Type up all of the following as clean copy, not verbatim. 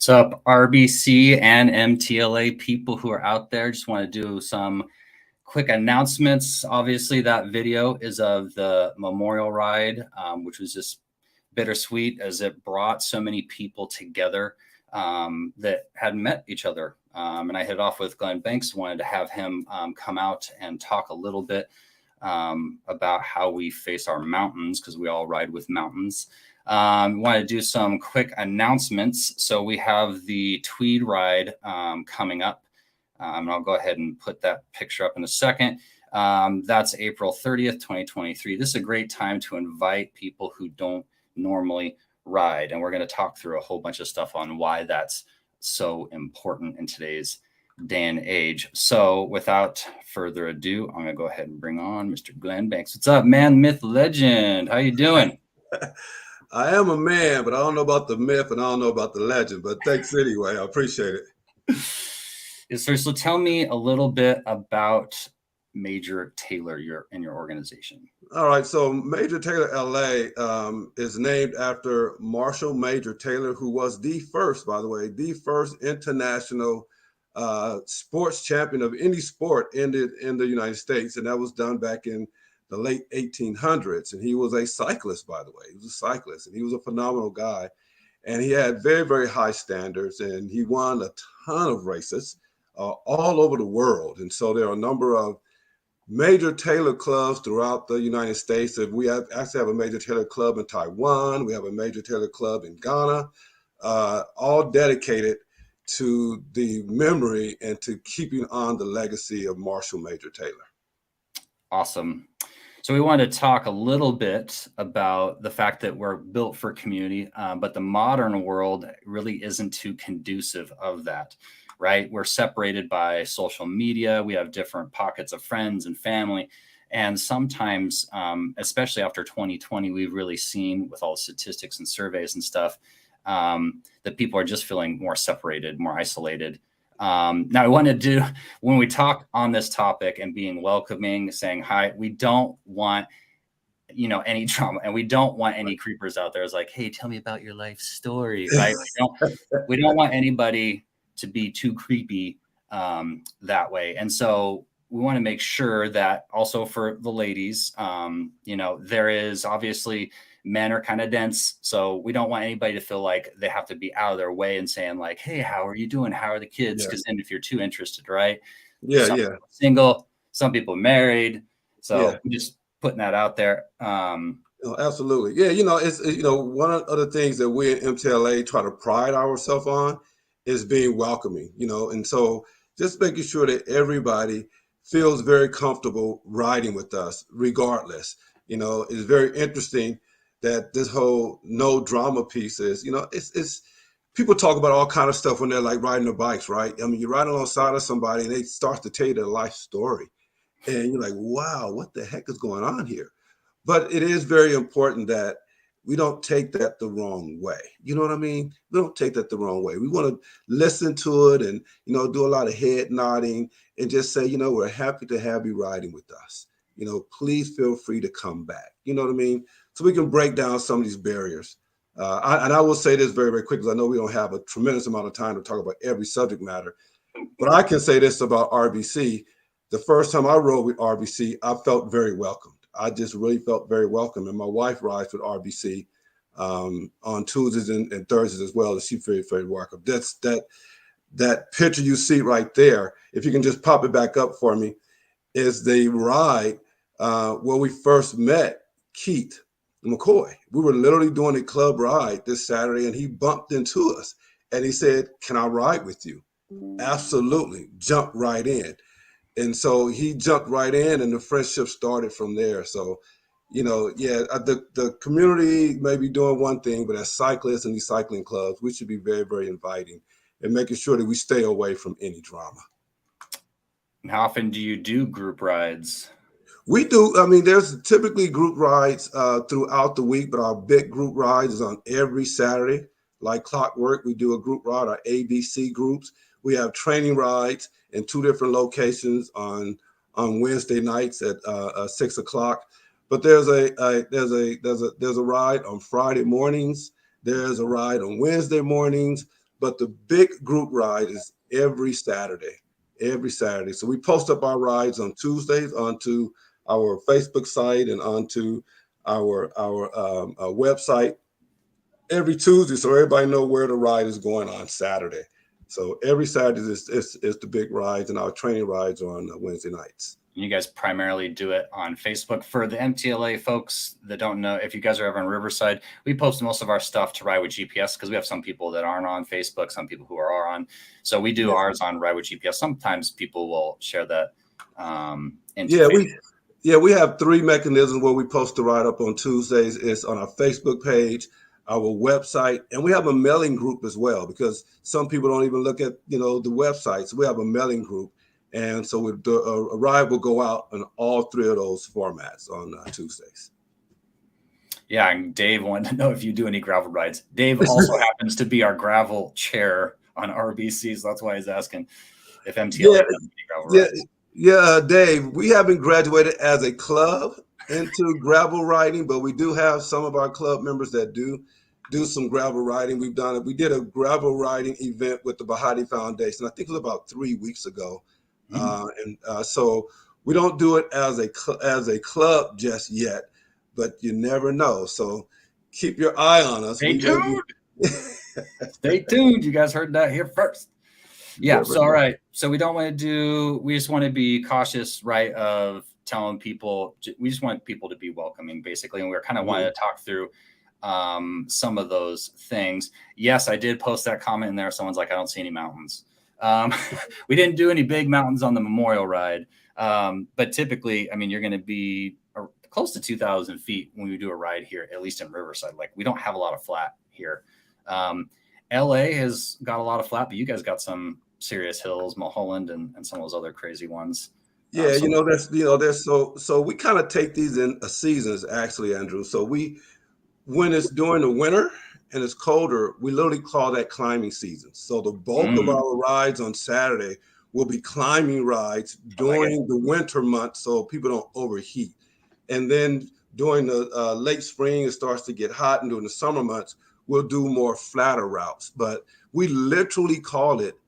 What's up, RBC and M.T.L.A people who are out there? Just want to do some quick announcements. Obviously, that video is of the memorial ride, which was just bittersweet as it brought so many people together that had met each other. And I hit off with Glen Banks, wanted to have him come out and talk a little bit about how we face our mountains, because we all ride with mountains. Want to do some quick announcements. So we have the Tweed ride coming up. And I'll go ahead and put that picture up in a second. That's April 30th, 2023. This is a great time to invite people who don't normally ride. And we're going to talk through a whole bunch of stuff on why that's so important in today's day and age. So without further ado, I'm going to go ahead and bring on Mr. Glen Banks. What's up, man? Myth, legend. How you doing? I am a man, but I don't know about the myth and I don't know about the legend, but thanks anyway. I appreciate it. Yes, sir. So tell me a little bit about Major Taylor, in your organization. All right. So Major Taylor LA is named after Marshall Major Taylor, who was the first, by the way, the first international sports champion of any sport in the United States. And that was done back in the late 1800s. And he was a cyclist, by the way. He was a cyclist and he was a phenomenal guy. And he had very, very high standards and he won a ton of races all over the world. And so there are a number of Major Taylor clubs throughout the United States. We actually have a Major Taylor club in Taiwan. We have a Major Taylor club in Ghana, all dedicated to the memory and to keeping on the legacy of Marshall Major Taylor. Awesome. So we wanted to talk a little bit about the fact that we're built for community, but the modern world really isn't too conducive of that, right? We're separated by social media. We have different pockets of friends and family. And sometimes, especially after 2020, we've really seen with all the statistics and surveys and stuff, that people are just feeling more separated, more isolated. Now, I want to do, when we talk on this topic and being welcoming, saying hi, we don't want, any drama, and we don't want any creepers out there. It's like, hey, tell me about your life story, right? We don't want anybody to be too creepy that way. And so we want to make sure that also for the ladies, there is obviously men are kind of dense. So we don't want anybody to feel like they have to be out of their way and saying like, hey, how are you doing? How are the kids? Because then if you're too interested, right? Some people single, some people married. So I'm just putting that out there. Absolutely. Yeah. It's, one of the things that we at M.T.L.A try to pride ourselves on is being welcoming, and so just making sure that everybody feels very comfortable riding with us regardless. It's very interesting that this whole no drama piece is, it's people talk about all kind of stuff when they're like riding their bikes, right? I mean, you're riding alongside of somebody and they start to tell you their life story and you're like, wow, what the heck is going on here? But it is very important that we don't take that the wrong way. You know what I mean? We don't take that the wrong way. We want to listen to it and, do a lot of head nodding and just say, we're happy to have you riding with us. Please feel free to come back. You know what I mean? So we can break down some of these barriers. And I will say this very, very quickly. I know we don't have a tremendous amount of time to talk about every subject matter, but I can say this about RBC. The first time I rode with RBC, I felt very welcomed. I just really felt very welcome. And my wife rides with RBC on Tuesdays and Thursdays as well. And she's very, very welcome. That's that picture you see right there. If you can just pop it back up for me, is the ride where we first met Keith McCoy. We were literally doing a club ride this Saturday and he bumped into us and he said, can I ride with you? Absolutely. Jumped right in. And so he jumped right in and the friendship started from there. So, the community may be doing one thing, but as cyclists and these cycling clubs, we should be very, very inviting and making sure that we stay away from any drama. How often do you do group rides? We do. I mean, there's typically group rides throughout the week, but our big group ride is on every Saturday. Like clockwork, we do a group ride, our ABC groups. We have training rides in 2 different locations on Wednesday nights at 6 o'clock. But there's a ride on Friday mornings. There's a ride on Wednesday mornings. but the big group ride is every Saturday. Every Saturday. So we post up our rides on Tuesdays onto our Facebook site and onto our website every Tuesday, so everybody know where the ride is going on Saturday. So every Saturday is the big rides, and our training rides are on Wednesday nights. You guys primarily do it on Facebook. For the M.T.L.A folks that don't know, if you guys are ever in Riverside, we post most of our stuff to Ride with GPS because we have some people that aren't on Facebook, some people who are on. So we do ours on Ride with GPS. Sometimes people will share that. We have 3 mechanisms where we post the ride up on Tuesdays. It's on our Facebook page, our website, and we have a mailing group as well, because some people don't even look at the website. So we have a mailing group. And so a ride will go out in all 3 of those formats on Tuesdays. Yeah, and Dave wanted to know if you do any gravel rides. Dave also happens to be our gravel chair on RBC, so that's why he's asking if M.T.L.A does any gravel rides. Yeah, Dave, we haven't graduated as a club into gravel riding, but we do have some of our club members that do some gravel riding. We did a gravel riding event with the Bahati Foundation. I think it was about 3 weeks ago. So we don't do it as a club just yet, but you never know. So keep your eye on us. Stay tuned. Stay tuned. You guys heard that here first. Yeah. So, all right. So we just want to be cautious, right, of telling people, we just want people to be welcoming, basically. And we're kind of wanting to talk through some of those things. Yes, I did post that comment in there. Someone's like, I don't see any mountains. We didn't do any big mountains on the Memorial Ride. But typically, I mean, you're going to be close to 2,000 feet when we do a ride here, at least in Riverside. Like, we don't have a lot of flat here. LA has got a lot of flat, but you guys got some serious hills, Mulholland and some of those other crazy ones. Yeah, so we kind of take these in seasons, actually, Andrew. So when it's during the winter and it's colder, we literally call that climbing season. So the bulk of our rides on Saturday will be climbing rides during the winter months, so people don't overheat. And then during the late spring, it starts to get hot, and during the summer months, we'll do more flatter routes. But we literally call it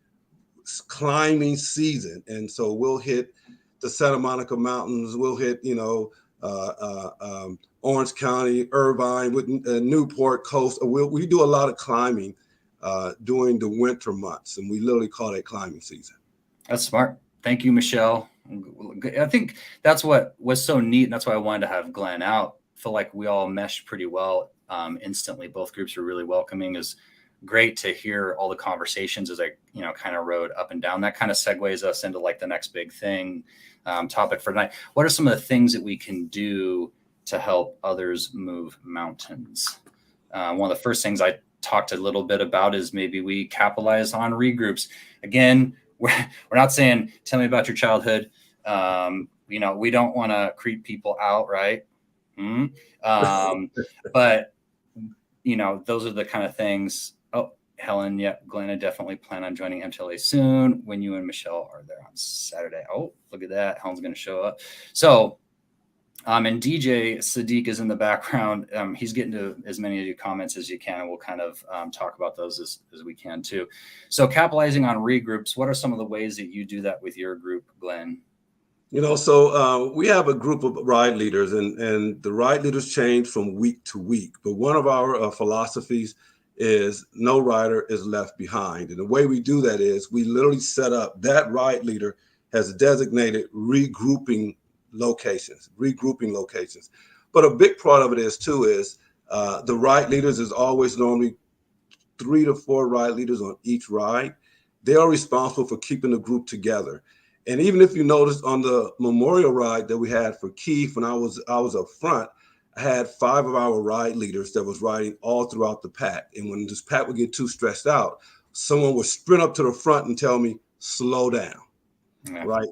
climbing season. And so we'll hit the Santa Monica Mountains, we'll hit, Orange County, Irvine, with Newport Coast. We do a lot of climbing during the winter months, and we literally call it climbing season. That's smart. Thank you, Michelle. I think that's what was so neat, and that's why I wanted to have Glenn out. I feel like we all meshed pretty well instantly. Both groups were really welcoming. Is great to hear all the conversations as I, kind of rode up and down. That kind of segues us into like the next big thing topic for tonight. What are some of the things that we can do to help others move mountains? One of the first things I talked a little bit about is maybe we capitalize on regroups. Again, we're not saying, tell me about your childhood. We don't want to creep people out, right? But, those are the kind of things. Oh, Helen, yeah, Glenn, I definitely plan on joining M.T.L.A soon when you and Michelle are there on Saturday. Oh, look at that. Helen's going to show up. So, and DJ Sadiq is in the background. He's getting to as many of your comments as you can, and we'll kind of talk about those as we can too. So capitalizing on regroups, what are some of the ways that you do that with your group, Glenn? So we have a group of ride leaders, and the ride leaders change from week to week. But one of our philosophies is no rider is left behind. And the way we do that is we literally set up that ride leader has designated regrouping locations. But a big part of it is the ride leaders is always normally 3 to 4 ride leaders on each ride. They are responsible for keeping the group together. And even if you noticed on the Memorial Ride that we had for Keith, when I was up front, I had 5 of our ride leaders that was riding all throughout the pack. And when this pack would get too stressed out, someone would sprint up to the front and tell me, slow down, right?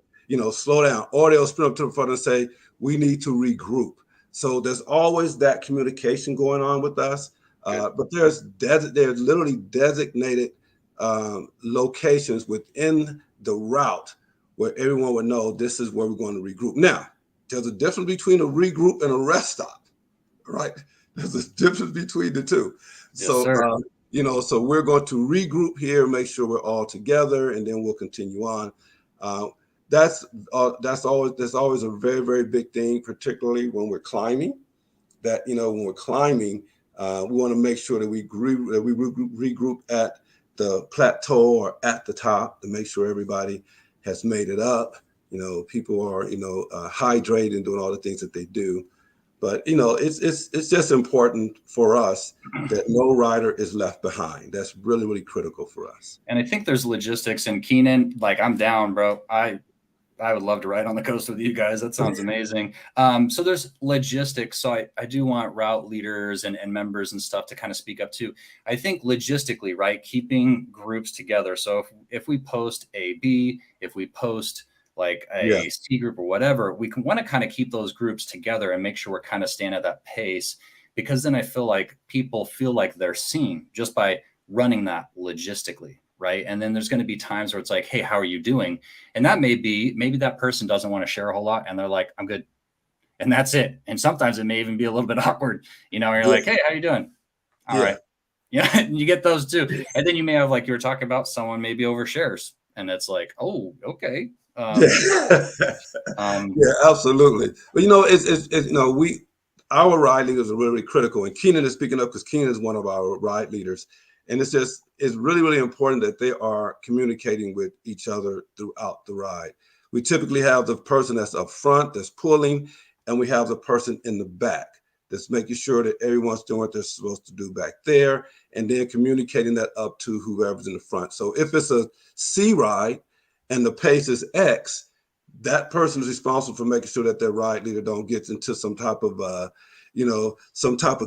Slow down. Or they'll sprint up to the front and say, we need to regroup. So there's always that communication going on with us. But there's literally designated locations within the route where everyone would know this is where we're going to regroup. Now, there's a difference between a regroup and a rest stop, right? There's a difference between the two. Yes, sir. So we're going to regroup here, make sure we're all together, and then we'll continue on. Uh, that's always a very, very big thing, particularly when we're climbing. That when we're climbing, we want to make sure that we regroup at the plateau or at the top to make sure everybody has made it up. People are hydrated and doing all the things that they do. But it's just important for us that no rider is left behind. That's really, really critical for us. And I think there's logistics. And Keenan, like, I'm down, bro. I would love to ride on the coast with you guys. That sounds amazing. So there's logistics. So I do want route leaders and members and stuff to kind of speak up too. I think logistically, right, keeping groups together. So if we post a B, if we post like a C group or whatever, we can want to kind of keep those groups together and make sure we're kind of staying at that pace, because then I feel like people feel like they're seen just by running that logistically. Right. And then there's going to be times where it's like, hey, how are you doing? And that maybe that person doesn't want to share a whole lot and they're like, I'm good. And that's it. And sometimes it may even be a little bit awkward, you're like, hey, how you doing? All right. Yeah. And you get those too. And then you may have, like you were talking about, someone maybe overshares and it's like, oh, okay. Yeah, absolutely. But our ride leaders are really, really critical, and Keenan is speaking up because Keenan is one of our ride leaders, and it's really, really important that they are communicating with each other throughout the ride. We typically have the person that's up front that's pulling, and we have the person in the back that's making sure that everyone's doing what they're supposed to do back there, and then communicating that up to whoever's in the front. So if it's a C ride and the pace is X, that person is responsible for making sure that their ride leader don't get into some type of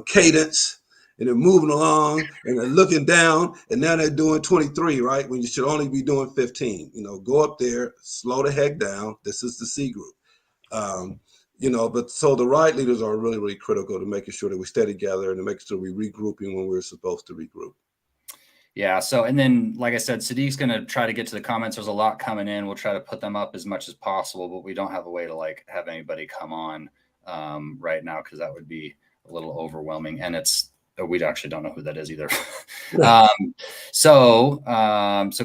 cadence, and they're moving along and they're looking down, and now they're doing 23, right? When you should only be doing 15. Go up there, slow the heck down. This is the C group. But so the ride leaders are really, really critical to making sure that we stay together and to make sure we're regrouping when we're supposed to regroup. Yeah. So, and then, like I said, Sadiq's going to try to get to the comments. There's a lot coming in. We'll try to put them up as much as possible, but we don't have a way to like have anybody come on right now, because that would be a little overwhelming. And we actually don't know who that is either. So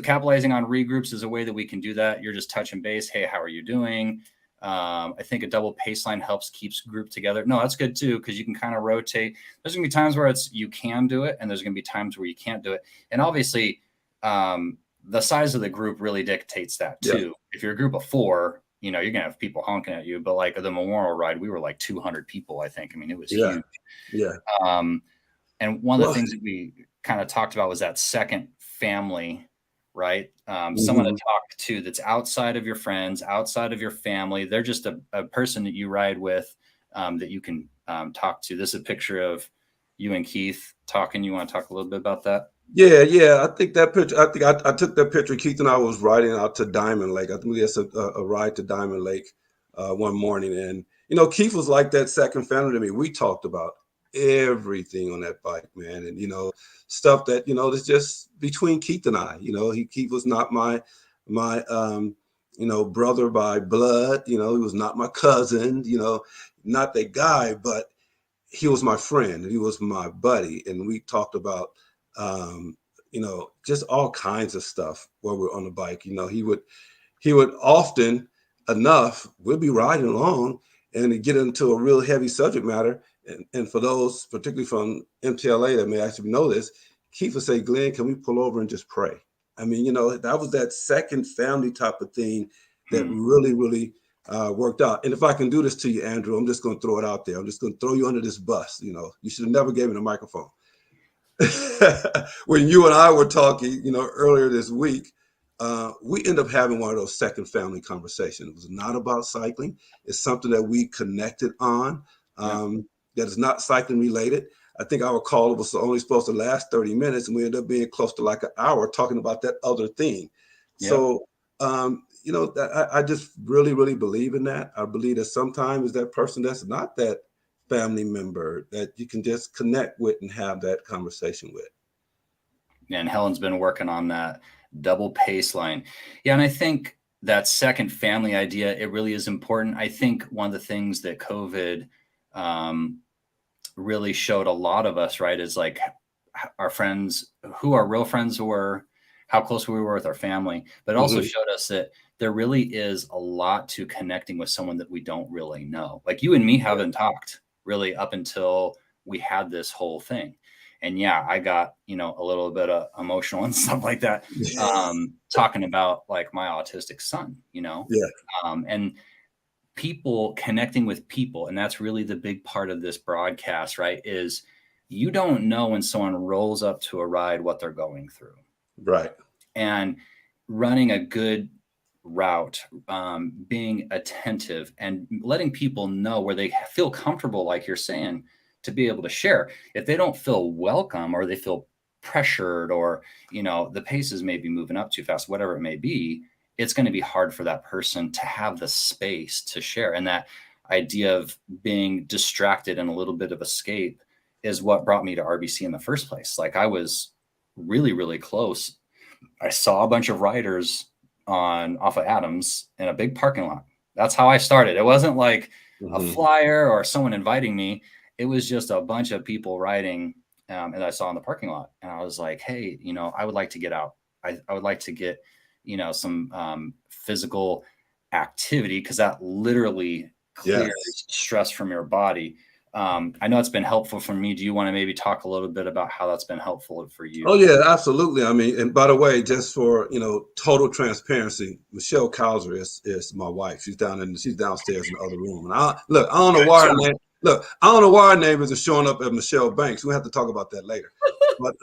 capitalizing on regroups is a way that we can do that. You're just touching base. Hey, how are you doing? I think a double pace line helps keeps group together. No, that's good too, because you can kind of rotate. There's gonna be times where you can do it, and there's gonna be times where you can't do it. And obviously, the size of the group really dictates that too. Yeah. If you're a group of 4, you're gonna have people honking at you. But like the Memorial Ride, we were like 200 people, I think. I mean, it was huge. Yeah. And one of the things that we kind of talked about was that second family, right? Someone to talk to that's outside of your friends, outside of your family. They're just a person that you ride with, that you can talk to. This is a picture of you and Keith talking. You want to talk a little bit about that? Yeah. I think that picture. I think I took that picture. Keith and I was riding out to Diamond Lake. I think that's a ride to Diamond Lake one morning, and Keith was like that second family to me. We talked about everything on that bike, man, and stuff that that's just between Keith and I. Keith was not my brother by blood. He was not my cousin. Not that guy, but he was my friend. He was my buddy, and we talked about just all kinds of stuff while we're on the bike. He would often enough, we'd be riding along and get into a real heavy subject matter. And for those, particularly from M.T.L.A, that may actually know this, Keith would say, Glenn, can we pull over and just pray? I mean, that was that second family type of thing that really, really worked out. And if I can do this to you, Andrew, I'm just going to throw it out there. I'm just going to throw you under this bus. You should have never gave me the microphone. When you and I were talking, earlier this week, we end up having one of those second family conversations. It was not about cycling. It's something that we connected on. That is not cycling related. I think our call was only supposed to last 30 minutes, and we ended up being close to like an hour talking about that other thing. Yeah. So, I just really, really believe in that. I believe that sometimes that person that's not that family member that you can just connect with and have that conversation with. Yeah, and Helen's been working on that double pace line. Yeah, and I think that second family idea, it really is important. I think one of the things that COVID really showed a lot of us, right, is like our friends, who our real friends were, how close we were with our family, but it also Hmm. showed us that there really is a lot to connecting with someone that we don't really know. Like you and me haven't talked really up until we had this whole thing. And yeah, I got, a little bit of emotional and stuff like that, talking about like my autistic son, Yeah. and people connecting with people. And that's really the big part of this broadcast, right? Is you don't know when someone rolls up to a ride what they're going through. Right. And running a good route, being attentive and letting people know where they feel comfortable, like you're saying, to be able to share. If they don't feel welcome or they feel pressured or, the pace is maybe moving up too fast, whatever it may be, it's going to be hard for that person to have the space to share. And that idea of being distracted and a little bit of escape is what brought me to RBC in the first place. Like I was really, really close. I saw a bunch of riders on off of Adams in a big parking lot. That's how I started. It wasn't like a Hmm. flyer or someone inviting me. It was just a bunch of people riding, and I saw in the parking lot. And I was like, hey, I would like to get out. I would like to get, some physical activity because that literally clears Yes. stress from your body. I know it's been helpful for me. Do you want to maybe talk a little bit about how that's been helpful for Oh you? yeah, absolutely. I mean, and by the way, just for total transparency, Michelle Kauser is my wife. She's downstairs in the other room. And I don't know why her name. Look, I don't know why her name isn't showing up as Michelle Banks. We have to talk about that later. But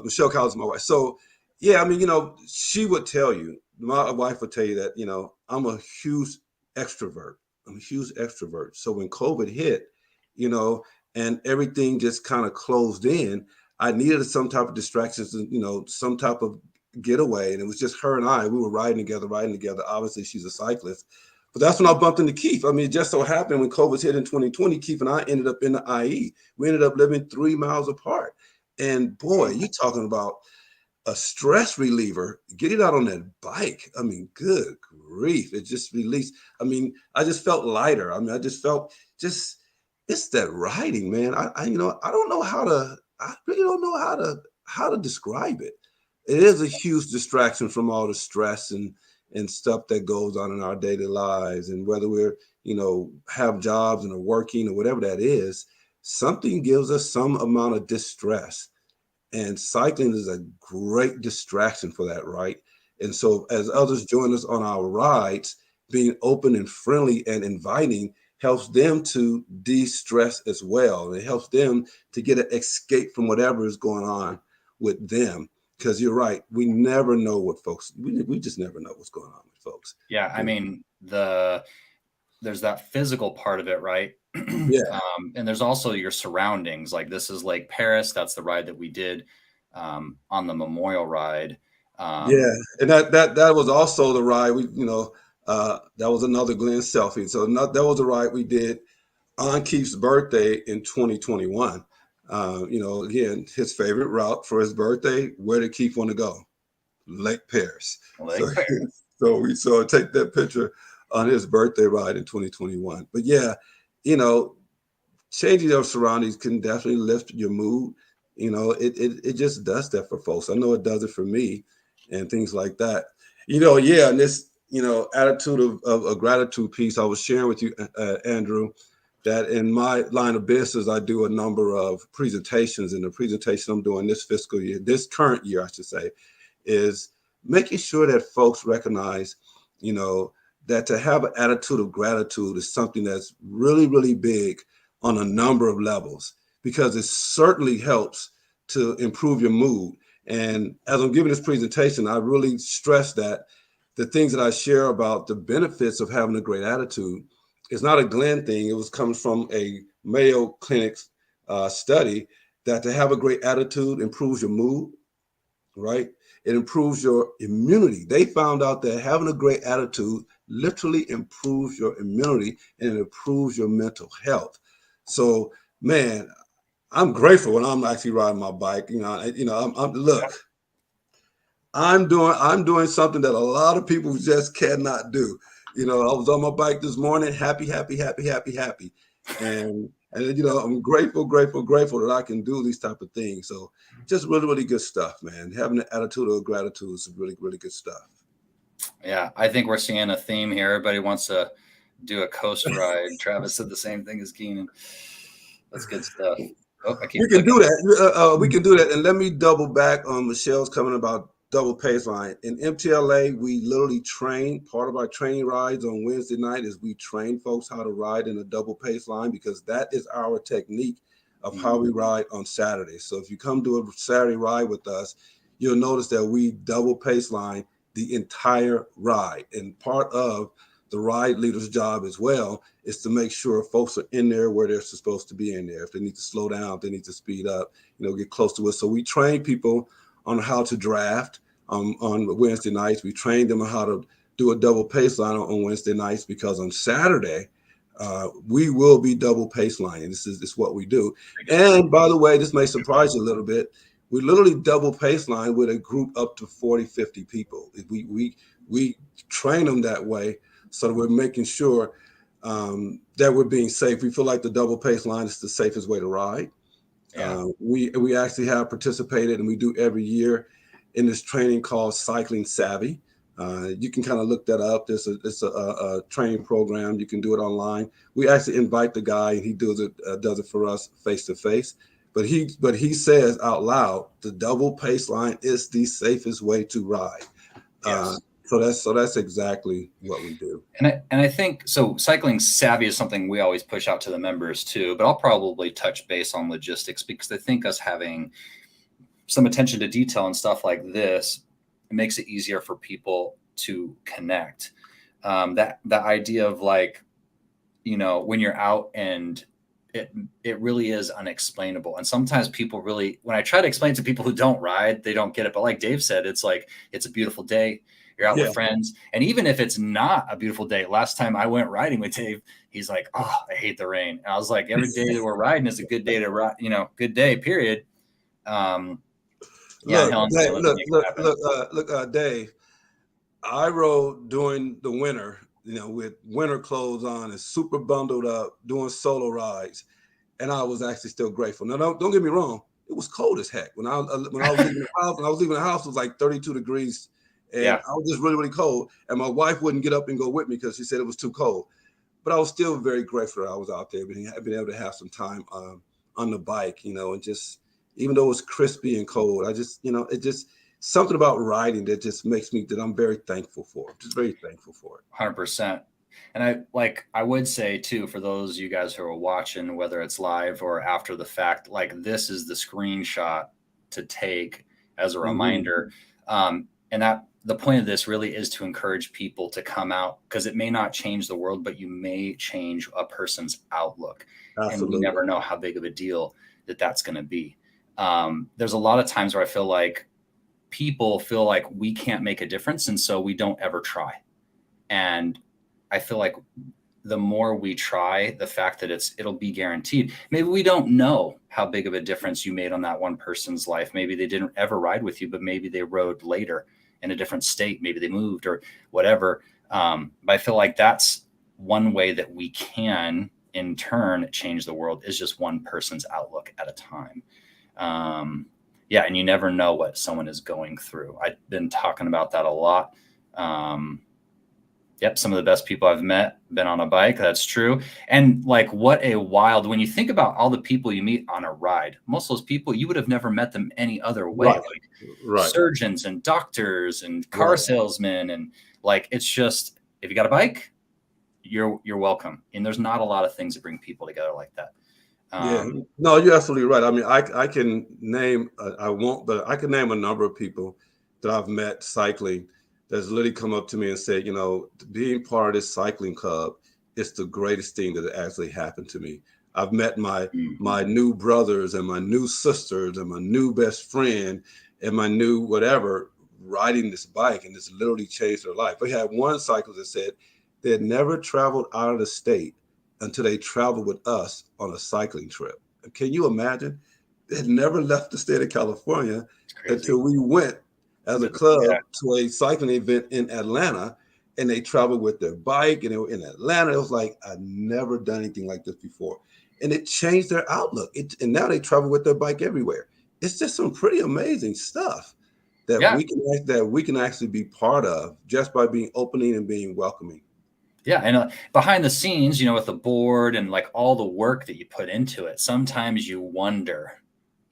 Michelle Kauser is my wife. So yeah, I mean, she would tell you, my wife would tell you that I'm a huge extrovert. I'm a huge extrovert. So when COVID hit, you know, and everything just kind of closed in. I needed some type of distractions and some type of getaway, and it was just her and I. We were riding together. Obviously, she's a cyclist, but that's when I bumped into Keith. I mean, it just so happened when COVID hit in 2020, Keith and I ended up in the IE. We ended up living 3 miles apart, and boy, you talking about a stress reliever. Getting out on that bike. I mean, good grief! It just released. I mean, I just felt lighter. I mean, I just felt just it's that riding, man. I don't know how to. I really don't know how to describe it. It is a huge distraction from all the stress and stuff that goes on in our daily lives, and whether we're have jobs and are working or whatever that is, something gives us some amount of distress, and cycling is a great distraction for that, right? And so, as others join us on our rides, being open and friendly and inviting helps them to de-stress as well. It helps them to get an escape from whatever is going on with them. Because you're right, we never know what we just never know what's going on with folks. Yeah, I You know? mean, there's that physical part of it, right? Yeah, And there's also your surroundings. Like this is Lake Paris. That's the ride that we did on the memorial ride. yeah, Um, and that was also the ride that was another Glenn selfie. So that was a ride we did on Keith's birthday in 2021. Again, his favorite route for his birthday. Where did Keith want to go? Lake Paris. So, Lake Paris. so we saw take that picture on his birthday ride in 2021. But yeah, you know, changing your surroundings can definitely lift your mood. It just does that for folks. I know it does it for me, and things like that. Yeah, and this attitude of a gratitude piece I was sharing with you, Andrew, that in my line of business I do a number of presentations, and the presentation I'm doing this current year, I should say, is making sure that folks recognize, you know, that to have an attitude of gratitude is something that's really, really big on a number of levels, because it certainly helps to improve your mood. And as I'm giving this presentation, I really stress that the things that I share about the benefits of having a great attitude is not a Glenn thing. It was coming from a Mayo Clinic study that to have a great attitude improves your mood, right? It improves your immunity. They found out that having a great attitude literally improves your immunity and it improves your mental health. So, man, I'm grateful when I'm actually riding my bike. Look, I'm doing something that a lot of people just cannot do. I was on my bike this morning, happy, happy, happy, happy, happy, and And you know, I'm grateful that I can do these type of things. So just really, really good stuff, man. Having an attitude of gratitude is really, really good stuff. Yeah, I think we're seeing a theme here. Everybody wants to do a coast ride. Travis said the same thing as Keenan. That's good stuff. Oh, I keep We can clicking. do that. We can do that. And let me double back on Michelle's comment about double pace line. In M.T.L.A, we literally train. Part of our training rides on Wednesday night is we train folks how to ride in a double pace line, because that is our technique of how we ride on Saturday. So if you come to a Saturday ride with us, you'll notice that we double pace line the entire ride. And part of the ride leader's job as well is to make sure folks are in there where they're supposed to be in there. If they need to slow down, if they need to speed up, you know, get close to us. So we train people on how to draft on Wednesday nights. We train them on how to do a double pace line on Wednesday nights, because on Saturday, we will be double pace lining. This is what we do. And by the way, this may surprise you a little bit. We literally double pace line with a group up to 40, 50 people. We train them that way, so that we're making sure that we're being safe. We feel like the double pace line is the safest way to ride. Yeah. We actually have participated, and we do every year, in this training called Cycling Savvy. You can kind of look that up. It's a training program. You can do it online. We actually invite the guy, and he does it for us face to face. But he says out loud, the double pace line is the safest way to ride. Yes. So that's exactly what we do. And I think so. Cycling savvy is something we always push out to the members too. But I'll probably touch base on logistics, because I think us having some attention to detail and stuff like this, it makes it easier for people to connect. That idea of, like, you know, when you're out and it really is unexplainable. And sometimes people really, when I try to explain to people who don't ride, they don't get it. But like Dave said, it's like, it's a beautiful day. You're out with friends. And even if it's not a beautiful day, last time I went riding with Dave, he's like, oh, I hate the rain. And I was like, every day that we're riding is a good day to ride, you know, good day, period. Yeah. Look, Dave, I rode during the winter, you know, with winter clothes on and super bundled up, doing solo rides, and I was actually still grateful. Now, don't get me wrong; it was cold as heck when I was leaving the house. When I was leaving the house, it was like 32 degrees, and I was just really, really cold. And my wife wouldn't get up and go with me because she said it was too cold. But I was still very grateful that I was out there, being able to have some time on the bike, you know, and just, even though it was crispy and cold, I just, you know, it just, something about riding that just makes me, that I'm very thankful for. Just very thankful for it. 100%. And I would say too, for those of you guys who are watching, whether it's live or after the fact, like, this is the screenshot to take as a reminder. And that the point of this really is to encourage people to come out, because it may not change the world, but you may change a person's outlook. Absolutely. And we never know how big of a deal that's going to be. There's a lot of times where I feel like people feel like we can't make a difference, and so we don't ever try. And I feel like the more we try, the fact that it'll be guaranteed. Maybe we don't know how big of a difference you made on that one person's life. Maybe they didn't ever ride with you, but maybe they rode later in a different state. Maybe they moved or whatever. But I feel like that's one way that we can, in turn, change the world, is just one person's outlook at a time. Yeah, and you never know what someone is going through. I've been talking about that a lot. Yep, some of the best people I've met been on a bike. That's true. And like, what a wild, when you think about all the people you meet on a ride, most of those people, you would have never met them any other way. Like surgeons and doctors and car salesmen. And like, it's just, if you got a bike, you're welcome. And there's not a lot of things that bring people together like that. Yeah, no, you're absolutely right. I mean, I can name, I won't, but I can name a number of people that I've met cycling that's literally come up to me and said, you know, being part of this cycling club is the greatest thing that actually happened to me. I've met my new brothers and my new sisters and my new best friend and my new whatever riding this bike, and it's literally changed their life. We had one cyclist that said they had never traveled out of the state until they traveled with us on a cycling trip. Can you imagine? They had never left the state of California until we went as a club to a cycling event in Atlanta, and they traveled with their bike, and they were in Atlanta. It was like, I'd never done anything like this before. and it changed their outlook. And now they travel with their bike everywhere. It's just some pretty amazing stuff that Yeah. we can actually be part of just by being opening and being welcoming. Yeah. And behind the scenes, you know, with the board and like all the work that you put into it, sometimes you wonder,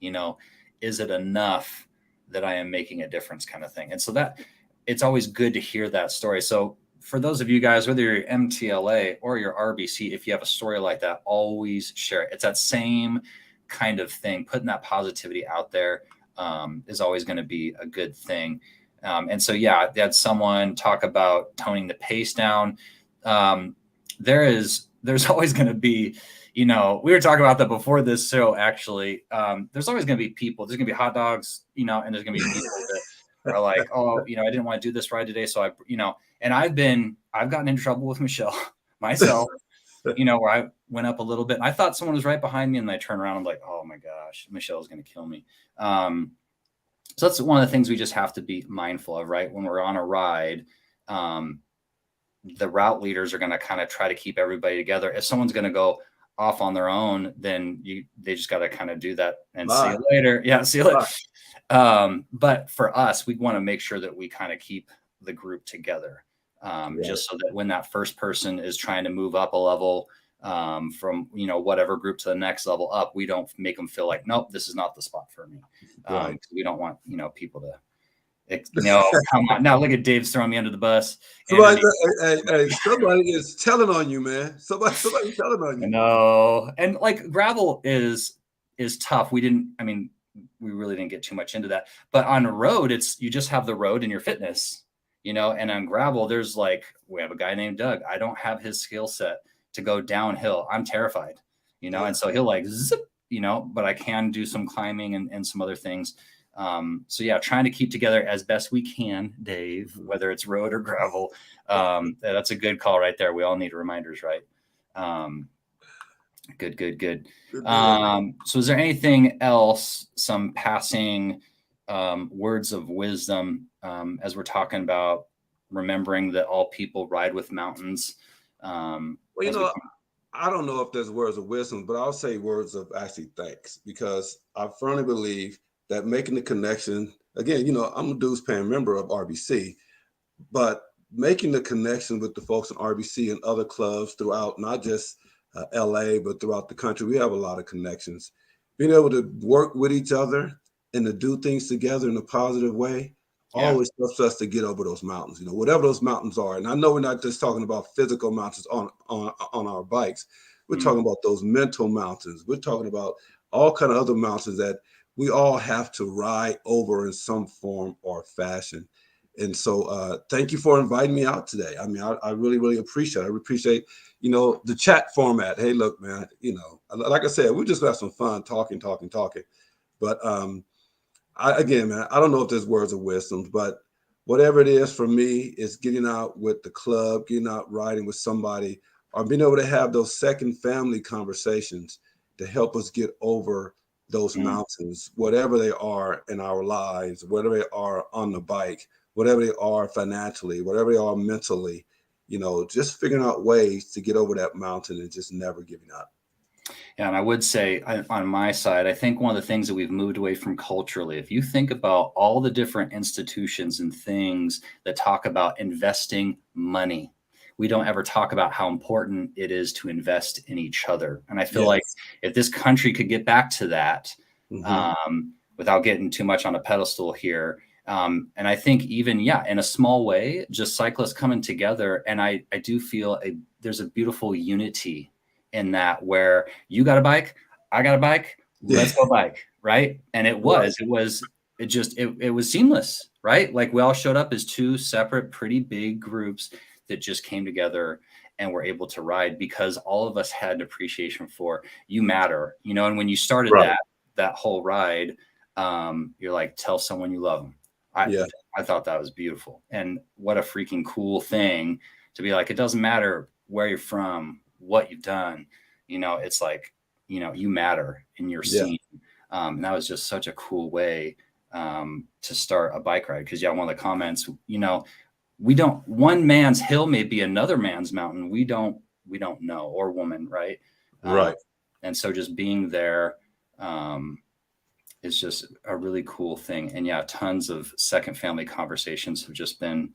you know, is it enough that I am making a difference kind of thing? And so that it's always good to hear that story. So for those of you guys, whether you're MTLA or your RBC, if you have a story like that, always share it. It's that same kind of thing. Putting that positivity out there is always going to be a good thing. And so, yeah, they had someone talk about toning the pace down. There's always going to be, you know, we were talking about that before this show, actually. There's always going to be people, there's going to be hot dogs, you know, and there's going to be people that are like, oh, you know, I didn't want to do this ride today. So you know, and I've gotten into trouble with Michelle myself, you know, where I went up a little bit and I thought someone was right behind me and I turned around. I'm like, oh my gosh, Michelle's going to kill me. So that's one of the things we just have to be mindful of, right? When we're on a ride, the route leaders are going to kind of try to keep everybody together. If someone's going to go off on their own, then they just got to kind of do that and see you later. Yeah. See you later. But for us, we want to make sure that we kind of keep the group together. Just so that when that first person is trying to move up a level, from, you know, whatever group to the next level up, we don't make them feel like, nope, this is not the spot for me. We don't want, you know, people to, no, come on. Now look at Dave's throwing me under the bus. Somebody is telling on you, man. Somebody's telling on you. No. And like gravel is tough. We really didn't get too much into that, but on a road, you just have the road and your fitness, you know, and on gravel, there's like, we have a guy named Doug. I don't have his skill set to go downhill. I'm terrified, you know? And so he'll like zip, you know, but I can do some climbing and some other things. So yeah, trying to keep together as best we can, Dave, whether it's road or gravel. That's a good call right there. We all need reminders, right? Good. So is there anything else, some passing words of wisdom as we're talking about remembering that all people ride with mountains? Well, you know, I don't know if there's words of wisdom, but I'll say words of actually thanks, because I firmly believe that making the connection, again, you know, I'm a dues paying member of RBC, but making the connection with the folks in RBC and other clubs throughout, not just LA, but throughout the country, we have a lot of connections. Being able to work with each other and to do things together in a positive way always helps us to get over those mountains, you know, whatever those mountains are. And I know we're not just talking about physical mountains on our bikes. We're talking about those mental mountains. We're talking about all kind of other mountains that we all have to ride over in some form or fashion. And so thank you for inviting me out today. I mean, I really, really appreciate it. I appreciate, you know, the chat format. Hey, look, man, you know, like I said, we just have some fun talking. But again, man, I don't know if there's words of wisdom, but whatever it is for me, is getting out with the club, getting out riding with somebody, or being able to have those second family conversations to help us get over those mountains, whatever they are in our lives, whatever they are on the bike, whatever they are financially, whatever they are mentally, you know, just figuring out ways to get over that mountain and just never giving up. Yeah, and I would say on my side, I think one of the things that we've moved away from culturally, if you think about all the different institutions and things that talk about investing money, we don't ever talk about how important it is to invest in each other. And I feel like if this country could get back to that, without getting too much on a pedestal here, and I think even, in a small way, just cyclists coming together. And I do feel there's a beautiful unity in that, where you got a bike, I got a bike, let's go bike. Right. And it was seamless, right? Like we all showed up as two separate, pretty big groups that just came together and were able to ride because all of us had an appreciation for you matter, you know. And when you started that whole ride, you're like, tell someone you love them. I thought that was beautiful. And what a freaking cool thing to be like, it doesn't matter where you're from, what you've done, you know, it's like, you know, you matter in your scene. And that was just such a cool way to start a bike ride. Cause one of the comments, you know, one man's hill may be another man's mountain. We don't know, or woman. Right. Right. And so just being there is just a really cool thing. And yeah, tons of second family conversations have just been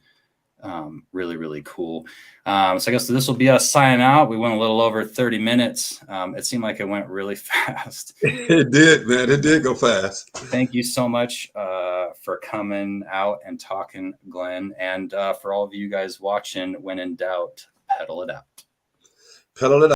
really, really cool. So I guess this will be us signing out. We went a little over 30 minutes. It seemed like it went really fast. It did, man. It did go fast. Thank you so much for coming out and talking, Glenn. And for all of you guys watching, when in doubt, pedal it out. Pedal it out.